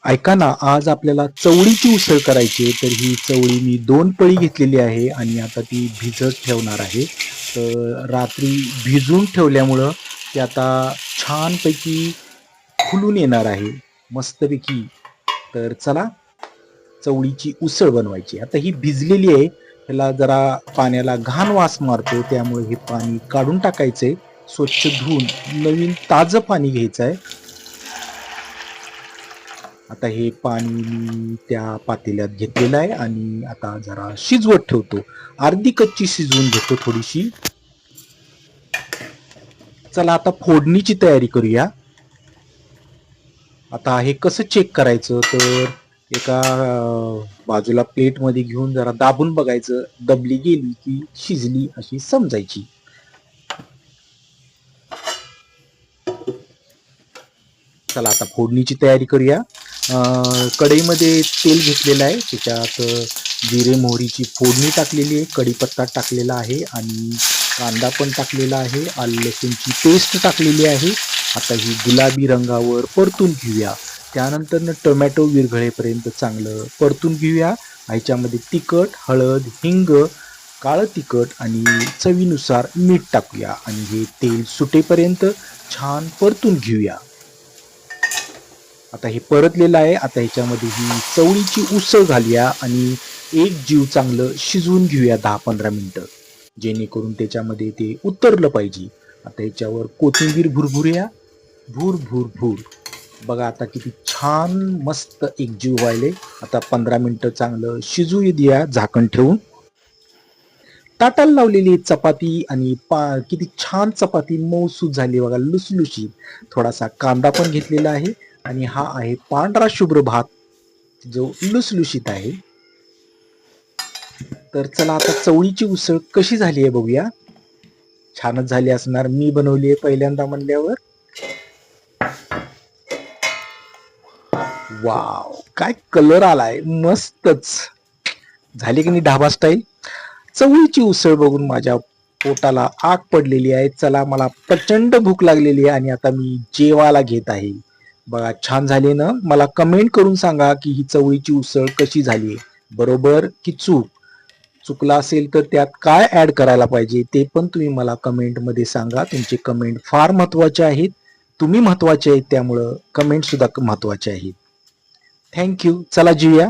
ऐका ना, आज आपल्याला चवळीची उसळ करायची आहे. तर ही चवळी मी 2 पळी घेतलेली आहे आणि आता ती भिजत ठेवणार आहे. तर रात्री भिजवून ठेवल्यामुळं ती आता छानपैकी फुलून येणार आहे, मस्तपैकी. तर चला, चवळीची उसळ बनवायची. आता ही भिजलेली आहे. ह्याला जरा पाण्याला घाण वास मारतो, त्यामुळे हे पाणी काढून टाकायचंय. स्वच्छ धुवून नवीन ताजं पाणी घ्यायचं आहे. आता हे पाणी मी त्या पातेल्यात घेतलेलं आहे आणि आता जरा शिजवत ठेवतो. अर्धी कच्ची शिजवून घेतो थोडीशी. चला आता फोडणीची तयारी करूया. आता हे कसं चेक करायचं, तर एका बाजूला प्लेटमध्ये घेऊन जरा दाबून बघायचं. दबली गेली की शिजली अशी समजायची. चला आता फोडणीची तयारी करूया. कढईमध्ये तेल घेतलेलं आहे. त्याच्यात जिरे मोहरीची फोडणी टाकलेली आहे, कढीपत्ता टाकलेला आहे आणि कांदा पण टाकलेला आहे, आलं लसूणची पेस्ट टाकलेली आहे. आता ही गुलाबी रंगावर परतून घेऊया. त्यानंतर टोमॅटो विरघळेपर्यंत चांगलं परतून घेऊया. ह्याच्यामध्ये तिखट, हळद, हिंग, काळं तिखट आणि चवीनुसार मीठ टाकूया आणि हे तेल सुटेपर्यंत छान परतून घेऊया. आता हे परतलेलं आहे. आता ह्याच्यामध्ये ही चवळीची उसळ घालूया आणि एक जीव चांगलं शिजवून घेऊया 10-15 मिनिटं, जेणेकरून त्याच्यामध्ये ते उतरलं पाहिजे. आता ह्याच्यावर कोथिंबीर भुरभुरूया, भूर भूर भूर. बघा आता किती छान मस्त एकजीव व्हायले. आता 15 मिनिटं चांगलं शिजू द्या झाकण ठेवून. ताटाला लावलेली चपाती आणि किती छान चपाती मऊसूत झाली बघा, लुसलुशीत. थोडासा कांदा पण घेतलेला आहे आणि हा आहे पांढरा शुभ्र भात, जो लुसलुशीत आहे. तर चला आता चवळीची उसळ कशी झाली आहे बघूया. छानच झाली असणार, मी बनवली आहे पहिल्यांदा म्हणल्यावर. वाव, काय कलर आलाय, मस्तच झाली की नाही ढाबा स्टाईल. चवळीची उसळ बघून माझ्या पोटाला आग पडलेली आहे. चला, मला प्रचंड भूक लागलेली आहे आणि आता मी जेवायला घेत आहे. बघा छान झाली ना. मला कमेंट करून सांगा की ही चवळीची उसळ कशी झाली, बरोबर की चूक. चुकला असेल तर त्यात काय ऍड करायला पाहिजे ते पण तुम्ही मला कमेंटमध्ये सांगा. तुमचे कमेंट फार महत्वाचे आहेत. तुम्ही महत्वाचे आहेत, त्यामुळं कमेंट सुद्धा महत्वाचे आहेत. थँक्यू. चला जेऊया.